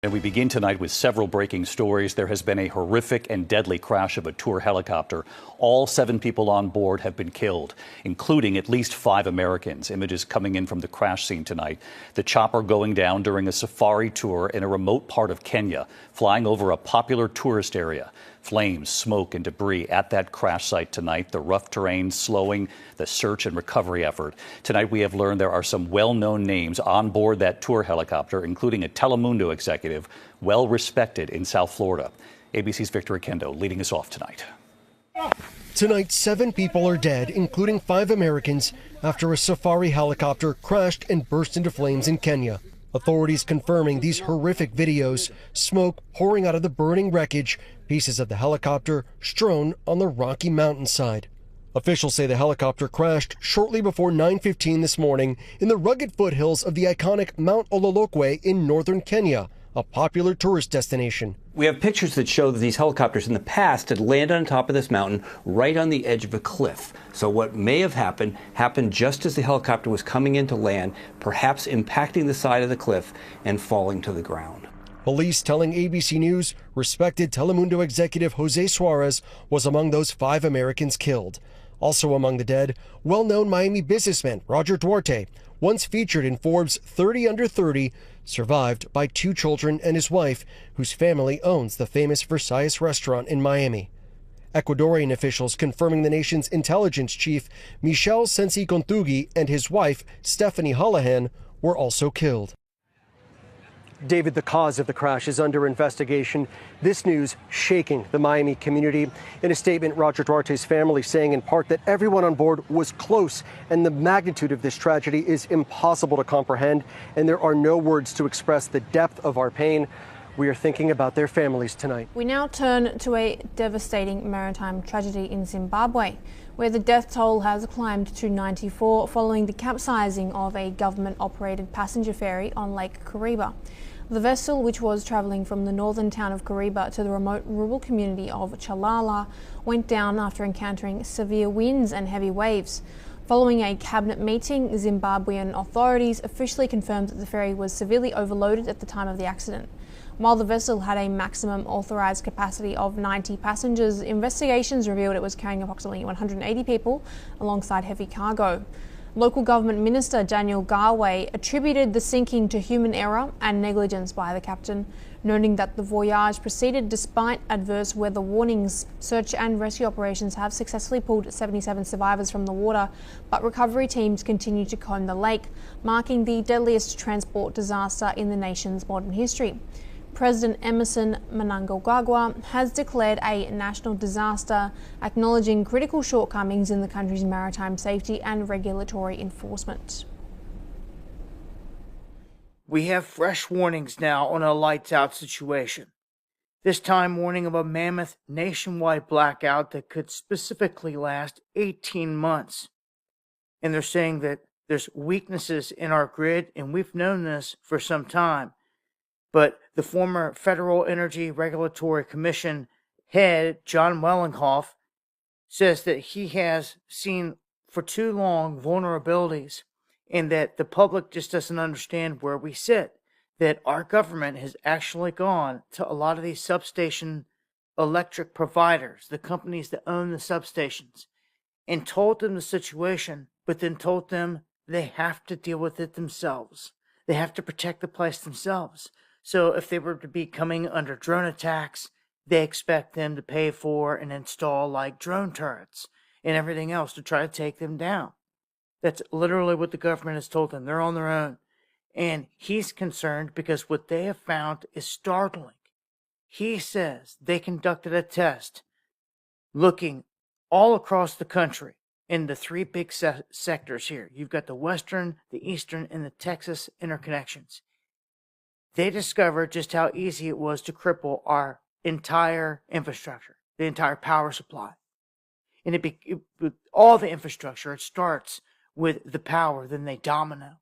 And we begin tonight with several breaking stories. There has been a horrific and deadly crash of a tour helicopter. All 7 people on board have been killed, including at least 5 Americans. Images coming in from the crash scene tonight. The chopper going down during a safari tour in a remote part of Kenya, flying over a popular tourist area. Flames, smoke, and debris at that crash site tonight. The rough terrain slowing the search and recovery effort. Tonight we have learned there are some well-known names on board that tour helicopter, including a Telemundo executive well respected in South Florida. ABC's Victor Akendo leading us off tonight. Tonight, 7 people are dead, including 5 Americans, after a safari helicopter crashed and burst into flames in Kenya. Authorities confirming these horrific videos, smoke pouring out of the burning wreckage, pieces of the helicopter strewn on the rocky mountainside. Officials say the helicopter crashed shortly before 9:15 this morning in the rugged foothills of the iconic Mount Ololokwe in northern Kenya, a popular tourist destination. We have pictures that show that these helicopters in the past had landed on top of this mountain right on the edge of a cliff. So what may have happened just as the helicopter was coming in to land, perhaps impacting the side of the cliff and falling to the ground. Police telling ABC News respected Telemundo executive Jose Suarez was among those 5 Americans killed. Also among the dead, well-known Miami businessman Roger Duarte, once featured in Forbes 30 Under 30, survived by 2 children and his wife, whose family owns the famous Versailles restaurant in Miami. Ecuadorian officials confirming the nation's intelligence chief, Michel Sensi-Kontugi, and his wife, Stephanie Holohan, were also killed. David, the cause of the crash is under investigation. This news shaking the Miami community. In a statement, Roger Duarte's family saying in part that everyone on board was close and the magnitude of this tragedy is impossible to comprehend, and there are no words to express the depth of our pain. We are thinking about their families tonight. We now turn to a devastating maritime tragedy in Zimbabwe, where the death toll has climbed to 94 following the capsizing of a government-operated passenger ferry on Lake Kariba. The vessel, which was travelling from the northern town of Kariba to the remote rural community of Chalala, went down after encountering severe winds and heavy waves. Following a cabinet meeting, Zimbabwean authorities officially confirmed that the ferry was severely overloaded at the time of the accident. While the vessel had a maximum authorised capacity of 90 passengers, investigations revealed it was carrying approximately 180 people alongside heavy cargo. Local government minister Daniel Garwe attributed the sinking to human error and negligence by the captain, noting that the voyage proceeded despite adverse weather warnings. Search and rescue operations have successfully pulled 77 survivors from the water, but recovery teams continue to comb the lake, marking the deadliest transport disaster in the nation's modern history. President Emerson Mnangagwa has declared a national disaster, acknowledging critical shortcomings in the country's maritime safety and regulatory enforcement. We have fresh warnings now on a lights out situation. This time warning of a mammoth nationwide blackout that could specifically last 18 months. And they're saying that there's weaknesses in our grid, and we've known this for some time. But the former Federal Energy Regulatory Commission head, John Wellinghoff, says that he has seen for too long vulnerabilities and that the public just doesn't understand where we sit, that our government has actually gone to a lot of these substation electric providers, the companies that own the substations, and told them the situation, but then told them they have to deal with it themselves. They have to protect the place themselves. So if they were to be coming under drone attacks, they expect them to pay for and install like drone turrets and everything else to try to take them down. That's literally what the government has told them. They're on their own. And he's concerned because what they have found is startling. He says they conducted a test looking all across the country in the 3 big sectors here. You've got the Western, the Eastern, and the Texas interconnections. They discovered just how easy it was to cripple our entire infrastructure, the entire power supply. And with all the infrastructure, it starts with the power, then they domino.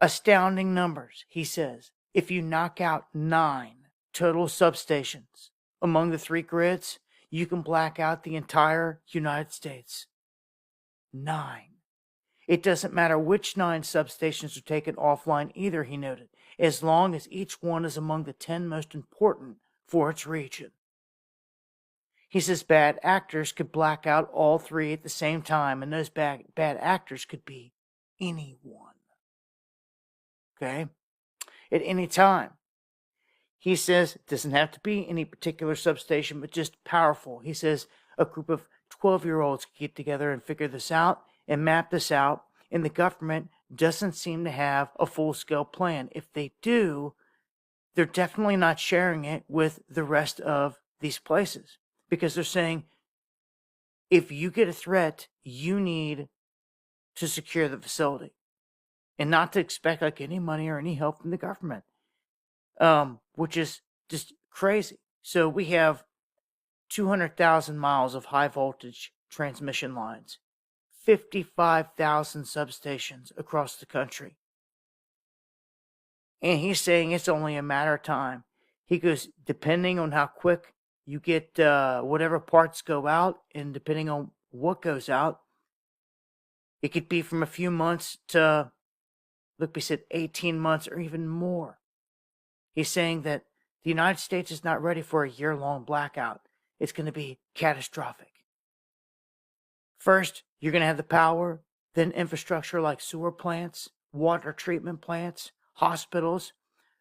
Astounding numbers, he says. If you knock out 9 total substations among the 3 grids, you can black out the entire United States. 9. It doesn't matter which 9 substations are taken offline either, he noted. as long as each one is among the 10 most important for its region. He says bad actors could black out all three at the same time, and those bad actors could be anyone. Okay? At any time. He says it doesn't have to be any particular substation, but just powerful. He says a group of 12-year-olds could get together and figure this out and map this out, and the government doesn't seem to have a full-scale plan. If they do, they're definitely not sharing it with the rest of these places, because they're saying, if you get a threat, you need to secure the facility and not to expect like any money or any help from the government, which is just crazy. So we have 200,000 miles of high voltage transmission lines, 55,000 substations across the country. And he's saying it's only a matter of time. He goes, depending on how quick you get whatever parts go out, and depending on what goes out, it could be from a few months to, look, we said 18 months or even more. He's saying that the United States is not ready for a year-long blackout. It's going to be catastrophic. First, you're going to have the power, then infrastructure like sewer plants, water treatment plants, hospitals.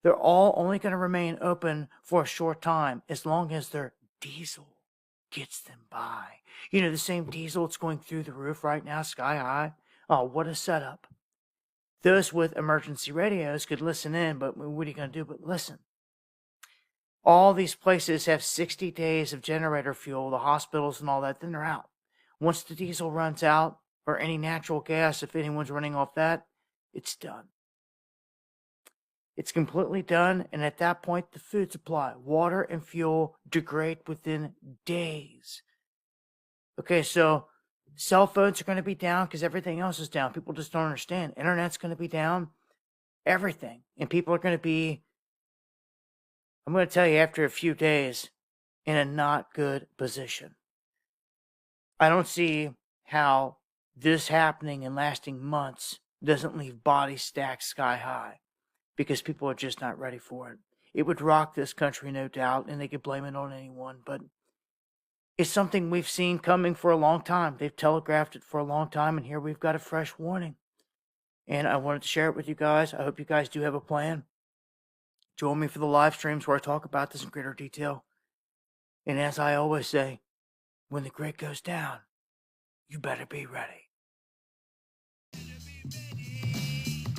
They're all only going to remain open for a short time as long as their diesel gets them by. You know, the same diesel that's going through the roof right now, sky high. Oh, what a setup. Those with emergency radios could listen in, but what are you going to do but listen? All these places have 60 days of generator fuel, the hospitals and all that, then they're out. Once the diesel runs out, or any natural gas, if anyone's running off that, it's done. It's completely done, and at that point, the food supply, water and fuel degrade within days. Okay, so cell phones are going to be down because everything else is down. People just don't understand. Internet's going to be down, everything. And people are going to be, I'm going to tell you, after a few days, in a not good position. I don't see how this happening and lasting months doesn't leave bodies stacked sky high, because people are just not ready for it. It would rock this country, no doubt, and they could blame it on anyone, but it's something we've seen coming for a long time. They've telegraphed it for a long time, and here we've got a fresh warning. And I wanted to share it with you guys. I hope you guys do have a plan. Join me for the live streams where I talk about this in greater detail. And as I always say, when the grid goes down, you better be ready.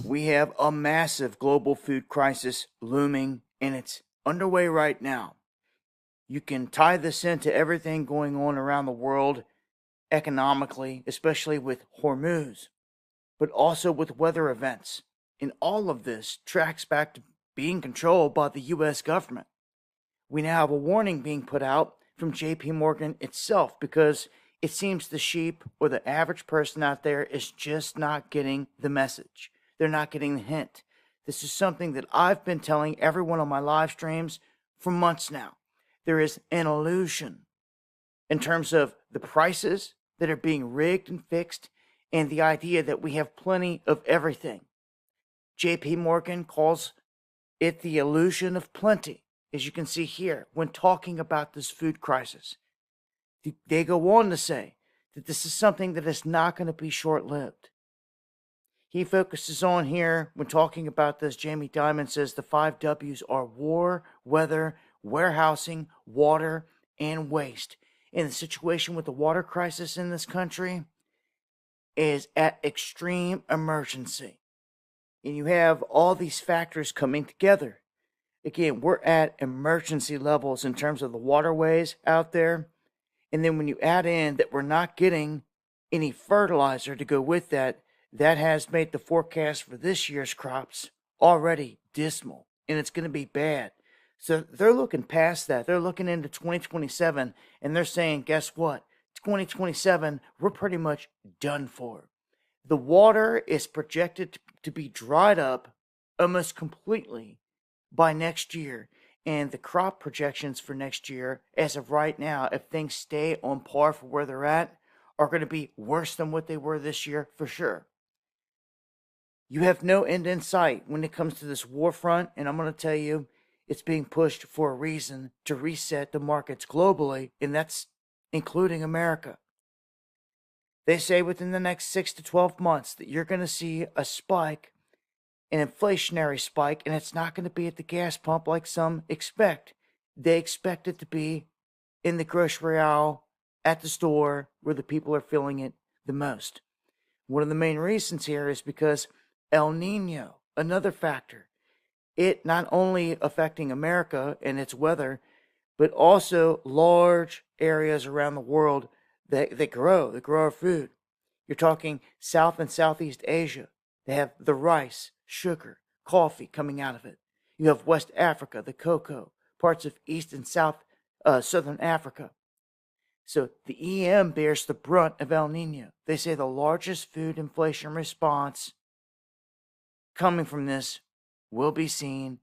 We have a massive global food crisis looming, and it's underway right now. You can tie this into everything going on around the world economically, especially with Hormuz, but also with weather events. And all of this tracks back to being controlled by the U.S. government. We now have a warning being put out from JP Morgan itself, because it seems the sheep or the average person out there is just not getting the message. They're not getting the hint. This is something that I've been telling everyone on my live streams for months now. There is an illusion in terms of the prices that are being rigged and fixed, and the idea that we have plenty of everything. JP Morgan calls it the illusion of plenty, as you can see here, when talking about this food crisis. They go on to say that this is something that is not going to be short-lived. He focuses on here, when talking about this, Jamie Dimon says the 5 W's are war, weather, warehousing, water, and waste. And the situation with the water crisis in this country is at extreme emergency. And you have all these factors coming together. Again, we're at emergency levels in terms of the waterways out there. And then when you add in that we're not getting any fertilizer to go with that, that has made the forecast for this year's crops already dismal, and it's going to be bad. So they're looking past that. They're looking into 2027, and they're saying, guess what? 2027, we're pretty much done for. The water is projected to be dried up almost completely by next year. And the crop projections for next year, as of right now, if things stay on par for where they're at, are going to be worse than what they were this year for sure. You have no end in sight when it comes to this war front, and I'm going to tell you, it's being pushed for a reason to reset the markets globally, and that's including America. They say within the next 6 to 12 months that you're going to see a spike, an inflationary spike, and it's not going to be at the gas pump like some expect. They expect it to be in the grocery aisle, at the store, where the people are feeling it the most. One of the main reasons here is because El Nino, another factor, it not only affecting America and its weather, but also large areas around the world that grow our food. You're talking South and Southeast Asia. They have the rice, sugar, coffee coming out of it. You have West Africa, the cocoa, parts of East and Southern Africa. So the EM bears the brunt of El Nino. They say the largest food inflation response coming from this will be seen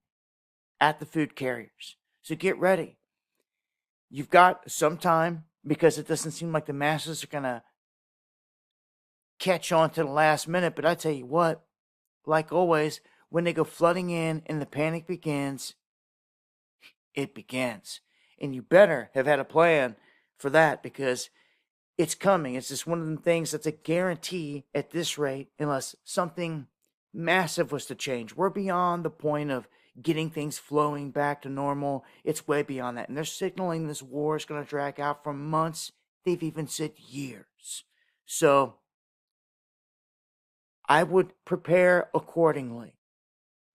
at the food carriers. So get ready. You've got some time because it doesn't seem like the masses are going to catch on to the last minute. But I tell you what, like always, when they go flooding in and the panic begins, it begins. And you better have had a plan for that because it's coming. It's just one of the things that's a guarantee at this rate unless something massive was to change. We're beyond the point of getting things flowing back to normal. It's way beyond that. And they're signaling this war is going to drag out for months. They've even said years. So I would prepare accordingly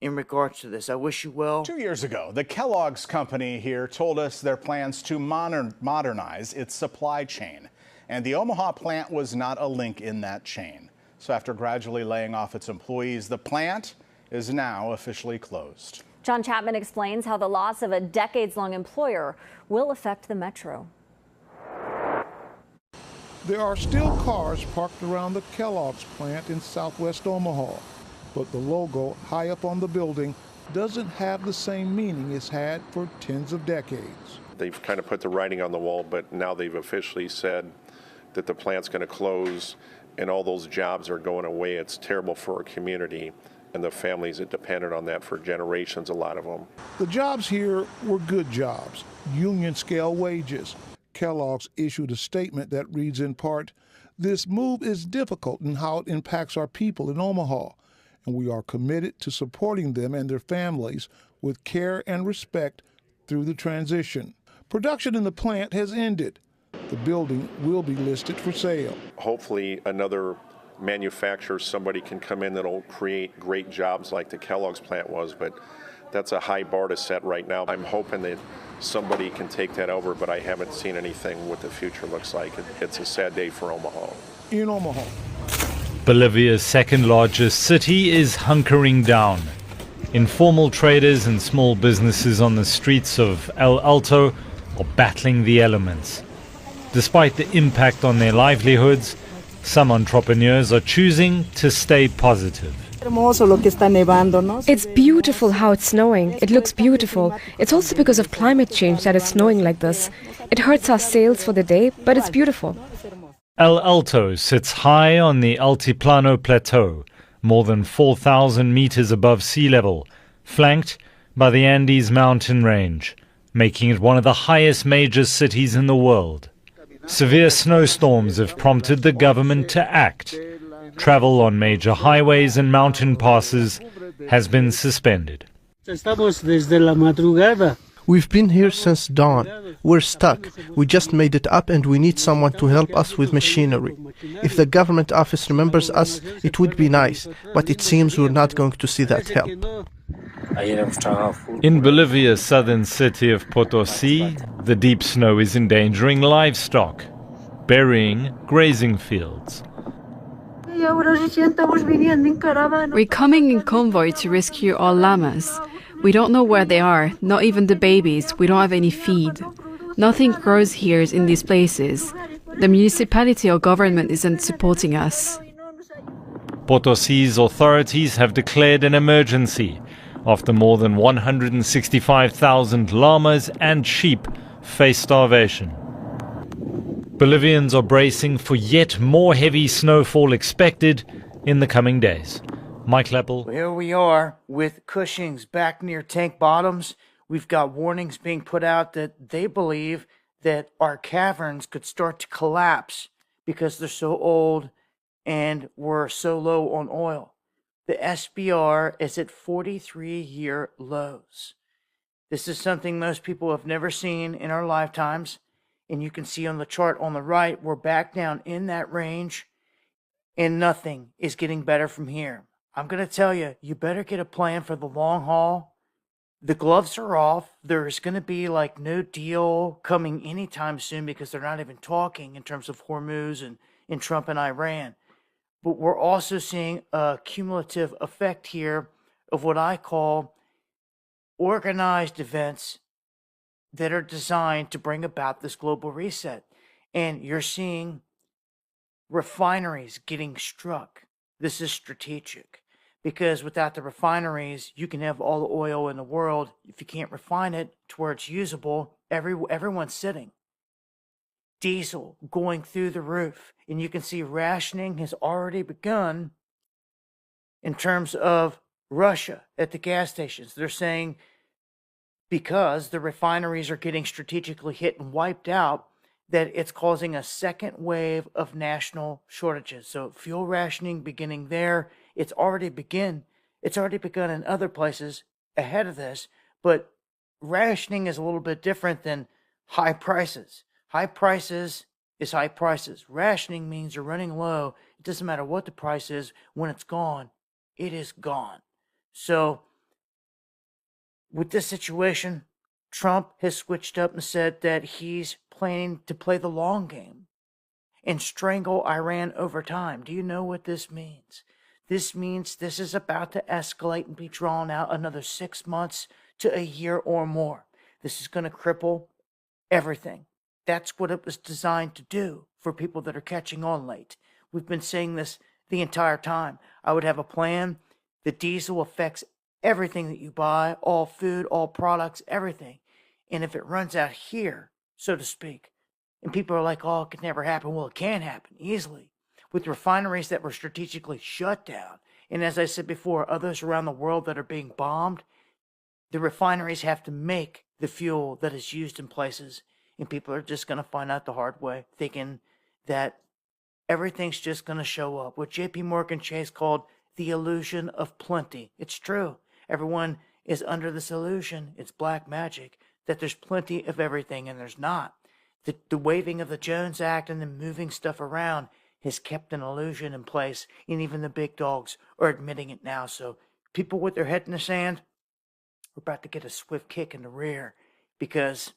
in regards to this. I wish you well. 2 years ago, the Kellogg's company here told us their plans to modernize its supply chain. And the Omaha plant was not a link in that chain. So after gradually laying off its employees, the plant is now officially closed. John Chapman explains how the loss of a decades-long employer will affect the metro. There are still cars parked around the Kellogg's plant in southwest Omaha, but the logo high up on the building doesn't have the same meaning it's had for tens of decades. They've kind of put the writing on the wall, but now they've officially said that the plant's going to close and all those jobs are going away. It's terrible for our community and the families that depended on that for generations, a lot of them. The jobs here were good jobs, union scale wages. Kellogg's issued a statement that reads in part, "This move is difficult in how it impacts our people in Omaha, and we are committed to supporting them and their families with care and respect through the transition." Production in the plant has ended. The building will be listed for sale. Hopefully another manufacturer, somebody can come in that'll create great jobs like the Kellogg's plant was, but that's a high bar to set right now. I'm hoping that somebody can take that over, but I haven't seen anything what the future looks like. It's a sad day for Omaha. In Omaha. Bolivia's second largest city is hunkering down. Informal traders and small businesses on the streets of El Alto are battling the elements. Despite the impact on their livelihoods, some entrepreneurs are choosing to stay positive. It's beautiful how it's snowing. It looks beautiful. It's also because of climate change that it's snowing like this. It hurts our sales for the day, but it's beautiful. El Alto sits high on the Altiplano Plateau, more than 4,000 meters above sea level, flanked by the Andes mountain range, making it one of the highest major cities in the world. Severe snowstorms have prompted the government to act. Travel on major highways and mountain passes has been suspended. We've been here since dawn. We're stuck. We just made it up and we need someone to help us with machinery. If the government office remembers us, it would be nice, but it seems we're not going to see that help. In Bolivia's southern city of Potosi, the deep snow is endangering livestock, burying grazing fields. We're coming in convoy to rescue our llamas. We don't know where they are, not even the babies. We don't have any feed. Nothing grows here in these places. The municipality or government isn't supporting us. Potosi's authorities have declared an emergency after more than 165,000 llamas and sheep face starvation. Bolivians are bracing for yet more heavy snowfall expected in the coming days. Mike Leppel. Well, here we are with Cushing's back near tank bottoms. We've got warnings being put out that they believe that our caverns could start to collapse because they're so old and we're so low on oil. The SPR is at 43-year lows. This is something most people have never seen in our lifetimes. And you can see on the chart on the right, we're back down in that range and nothing is getting better from here. I'm going to tell you, you better get a plan for the long haul. The gloves are off. There's going to be like no deal coming anytime soon because they're not even talking in terms of Hormuz and Trump and Iran. But we're also seeing a cumulative effect here of what I call organized events that are designed to bring about this global reset. And you're seeing refineries getting struck. This is strategic because without the refineries, you can have all the oil in the world. If you can't refine it to where it's usable, everyone's sitting. Diesel going through the roof. And you can see rationing has already begun in terms of Russia at the gas stations. They're saying because the refineries are getting strategically hit and wiped out, that it's causing a second wave of national shortages. So fuel rationing beginning there. It's already begun in other places ahead of this, but rationing is a little bit different than high prices. High prices is high prices. Rationing means you're running low. It doesn't matter what the price is. When it's gone, it is gone. So with this situation, Trump has switched up and said that he's planning to play the long game and strangle Iran over time. Do you know what this means? This means this is about to escalate and be drawn out another 6 months to a year or more. This is going to cripple everything. That's what it was designed to do for people that are catching on late. We've been saying this the entire time. I would have a plan. The diesel affects everything that you buy, all food, all products, everything. And if it runs out here, so to speak, and people are like, oh, it could never happen. Well, it can happen easily with refineries that were strategically shut down. And as I said before, others around the world that are being bombed, the refineries have to make the fuel that is used in places. And people are just going to find out the hard way, thinking that everything's just going to show up. What J.P. Morgan Chase called the illusion of plenty. It's true. Everyone is under this illusion. It's black magic that there's plenty of everything, and there's not. The waving of the Jones Act and the moving stuff around has kept an illusion in place, and even the big dogs are admitting it now. So people with their head in the sand are about to get a swift kick in the rear because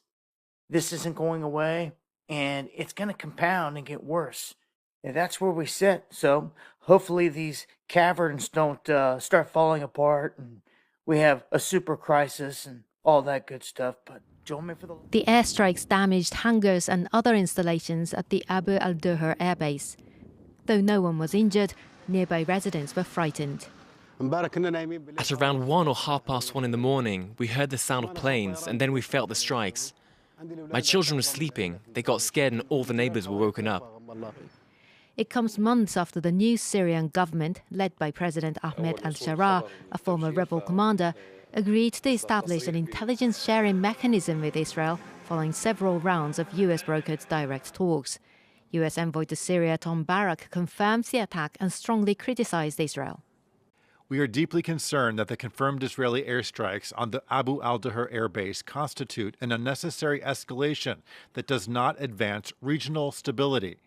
this isn't going away, and it's going to compound and get worse. And that's where we sit. So hopefully these caverns don't start falling apart and we have a super crisis and all that good stuff. But join me for the airstrikes damaged hangars and other installations at the Abu al-Duhur airbase. Though no one was injured, nearby residents were frightened. At around 1 or 1:30 in the morning, we heard the sound of planes and then we felt the strikes. My children were sleeping. They got scared and all the neighbors were woken up. It comes months after the new Syrian government, led by President Ahmed al-Sharaa, a former rebel commander, agreed to establish an intelligence sharing mechanism with Israel following several rounds of US-brokered direct talks. US envoy to Syria Tom Barak confirms the attack and strongly criticized Israel. We are deeply concerned that the confirmed Israeli airstrikes on the Abu al-Duhur airbase constitute an unnecessary escalation that does not advance regional stability.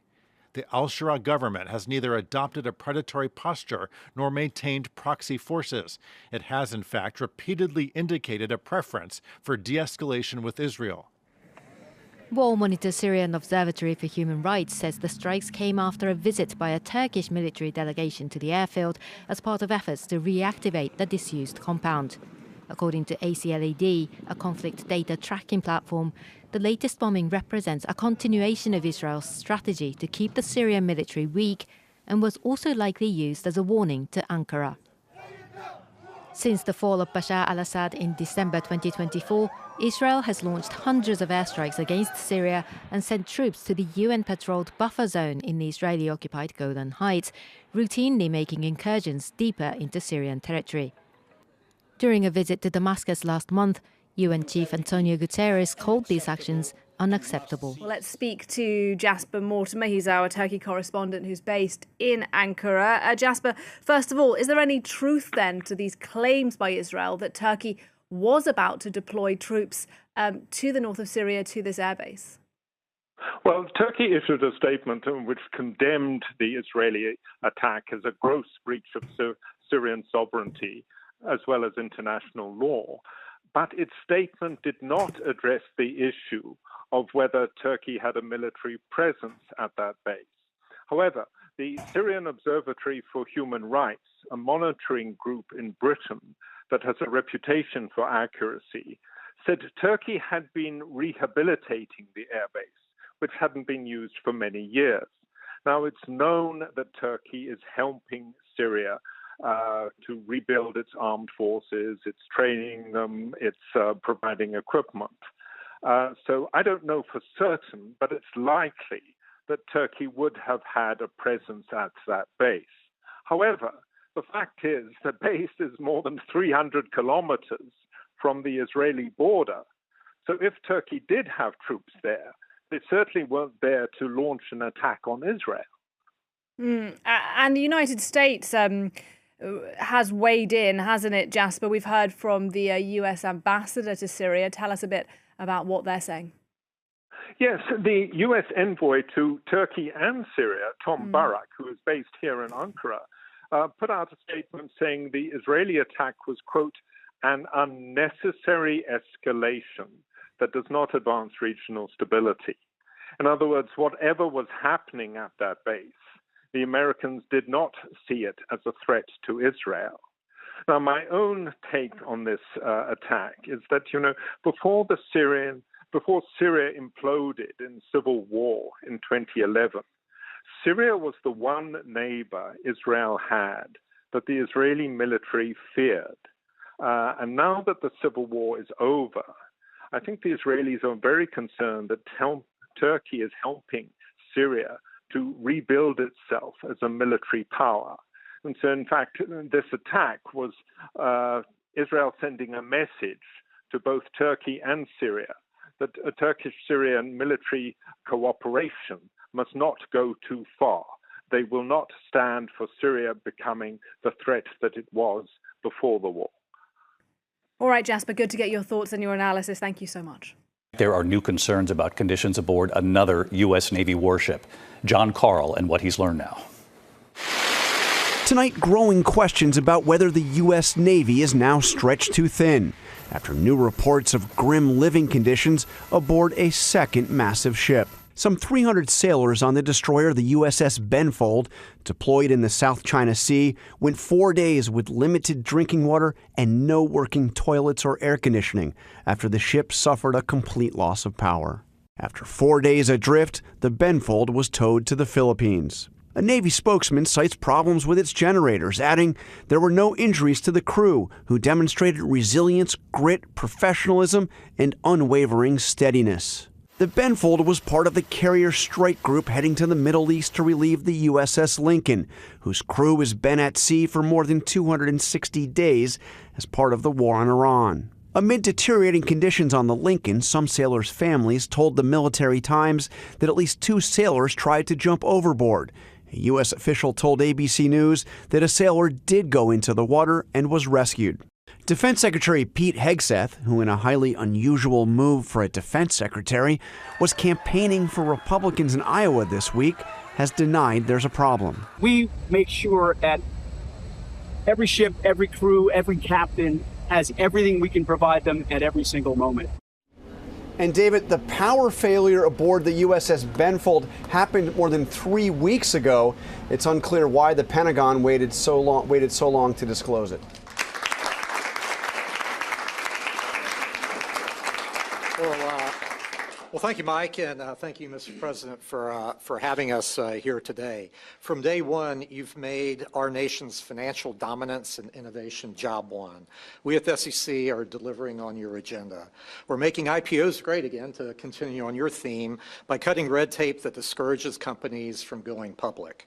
The al-Sharaa government has neither adopted a predatory posture nor maintained proxy forces. It has, in fact, repeatedly indicated a preference for de-escalation with Israel. War Monitor Syrian Observatory for Human Rights says the strikes came after a visit by a Turkish military delegation to the airfield as part of efforts to reactivate the disused compound. According to ACLED, a conflict data tracking platform, the latest bombing represents a continuation of Israel's strategy to keep the Syrian military weak and was also likely used as a warning to Ankara. Since the fall of Bashar al-Assad in December 2024, Israel has launched hundreds of airstrikes against Syria and sent troops to the UN-patrolled buffer zone in the Israeli-occupied Golan Heights, routinely making incursions deeper into Syrian territory. During a visit to Damascus last month, UN Chief Antonio Guterres called these actions unacceptable. Well, let's speak to Jasper Mortimer. He's our Turkey correspondent who's based in Ankara. Jasper, first of all, is there any truth then to these claims by Israel that Turkey was about to deploy troops to the north of Syria to this airbase? Well, Turkey issued a statement which condemned the Israeli attack as a gross breach of Syrian sovereignty as well as international law. But its statement did not address the issue of whether Turkey had a military presence at that base. However, the Syrian Observatory for Human Rights, a monitoring group in Britain that has a reputation for accuracy, said Turkey had been rehabilitating the airbase, which hadn't been used for many years. Now, it's known that Turkey is helping Syria to rebuild its armed forces, it's training them, it's providing equipment. So I don't know for certain, but it's likely that Turkey would have had a presence at that base. However, the fact is the base is more than 300 kilometers from the Israeli border. So if Turkey did have troops there, they certainly weren't there to launch an attack on Israel. And the United States has weighed in, hasn't it, Jasper? We've heard from the US ambassador to Syria. Tell us a bit about what they're saying. Yes, the US envoy to Turkey and Syria, Tom Barak, who is based here in Ankara, put out a statement saying the Israeli attack was, quote, an unnecessary escalation that does not advance regional stability. In other words, whatever was happening at that base, the Americans did not see it as a threat to Israel. Now, my own take on this attack is that, before Syria imploded in civil war in 2011, Syria was the one neighbor Israel had that the Israeli military feared. And now that the civil war is over, I think the Israelis are very concerned that Turkey is helping Syria to rebuild itself as a military power. And so, in fact, this attack was Israel sending a message to both Turkey and Syria that a Turkish-Syrian military cooperation must not go too far. They will not stand for Syria becoming the threat that it was before the war. All right, Jasper, good to get your thoughts and your analysis. Thank you so much. There are new concerns about conditions aboard another U.S. Navy warship. John Carl and what he's learned now. Tonight, growing questions about whether the U.S. Navy is now stretched too thin after new reports of grim living conditions aboard a second massive ship. Some 300 sailors on the destroyer, the USS Benfold, deployed in the South China Sea, went 4 days with limited drinking water and no working toilets or air conditioning after the ship suffered a complete loss of power. After 4 days adrift, the Benfold was towed to the Philippines. A Navy spokesman cites problems with its generators, adding there were no injuries to the crew, who demonstrated resilience, grit, professionalism, and unwavering steadiness. The Benfold was part of the carrier strike group heading to the Middle East to relieve the USS Lincoln, whose crew has been at sea for more than 260 days as part of the war on Iran. Amid deteriorating conditions on the Lincoln, some sailors' families told the Military Times that at least 2 sailors tried to jump overboard. A U.S. official told ABC News that a sailor did go into the water and was rescued. Defense Secretary Pete Hegseth, who in a highly unusual move for a defense secretary, was campaigning for Republicans in Iowa this week, has denied there's a problem. We make sure that every ship, every crew, every captain has everything we can provide them at every single moment. And David, the power failure aboard the USS Benfold happened more than 3 weeks ago. It's unclear why the Pentagon waited so long to disclose it. Well, thank you, Mike, and thank you, Mr. President, for having us here today. From day one, you've made our nation's financial dominance and innovation job one. We at the SEC are delivering on your agenda. We're making IPOs great again, to continue on your theme, by cutting red tape that discourages companies from going public.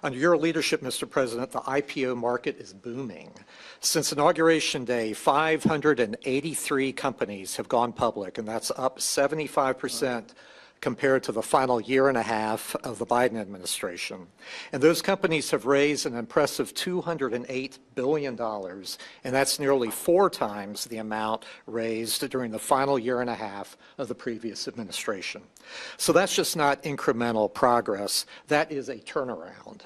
Under your leadership, Mr. President, the IPO market is booming. Since Inauguration Day, 583 companies have gone public, and that's up 75% compared to the final year and a half of the Biden administration. And those companies have raised an impressive $208 billion, and that's nearly 4 times the amount raised during the final year and a half of the previous administration. So that's just not incremental progress. That is a turnaround.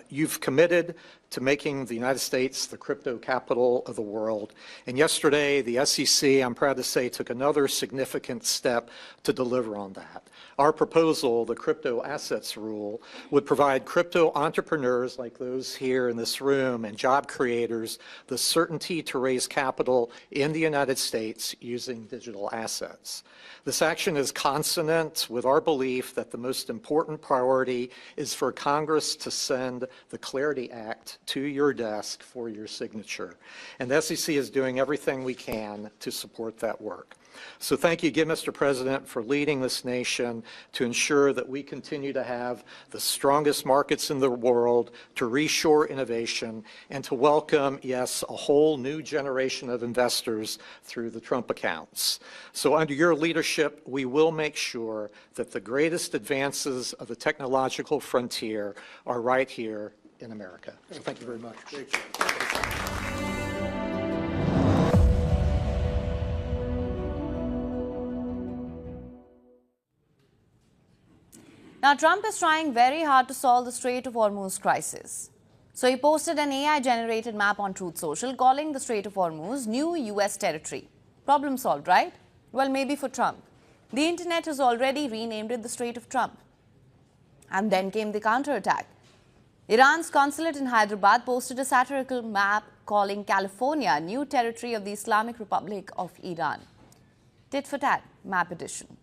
You've committed to making the United States the crypto capital of the world. And yesterday, the SEC, I'm proud to say, took another significant step to deliver on that. Our proposal, the crypto assets rule, would provide crypto entrepreneurs like those here in this room and job creators the certainty to raise capital in the United States using digital assets. This action is consonant with our belief that the most important priority is for Congress to send the Clarity Act to your desk for your signature. And the SEC is doing everything we can to support that work. So thank you again, Mr. President, for leading this nation to ensure that we continue to have the strongest markets in the world, to reshore innovation, and to welcome, yes, a whole new generation of investors through the Trump accounts. So under your leadership, we will make sure that the greatest advances of the technological frontier are right here in America. So thank you very much. Now, Trump is trying very hard to solve the Strait of Hormuz crisis. So he posted an AI-generated map on Truth Social calling the Strait of Hormuz new U.S. territory. Problem solved, right? Well, maybe for Trump. The internet has already renamed it the Strait of Trump. And then came the counterattack. Iran's consulate in Hyderabad posted a satirical map calling California new territory of the Islamic Republic of Iran. Tit for tat, map edition.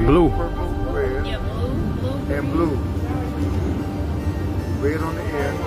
Blue. And blue. Red on the end.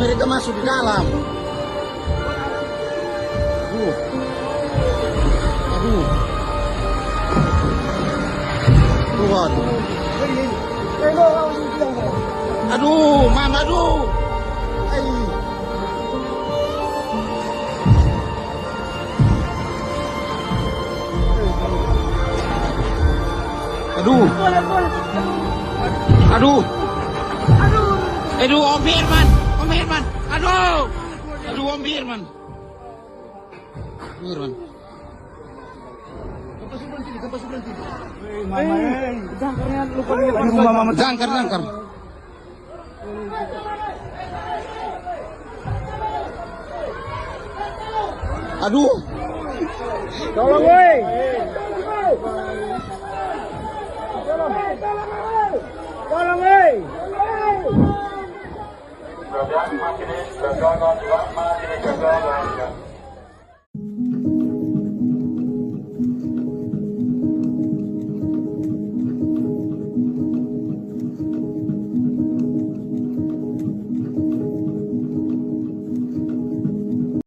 mereka masuk di dalam. Aduh, Mama, aduh. Aduh. Aduh. Aduh, Om Firman. Om Firman. Aduh. Aduh, Om Firman. Firman. Jangkar. Aduh. Tolong, woi. Tolong, woi. Masih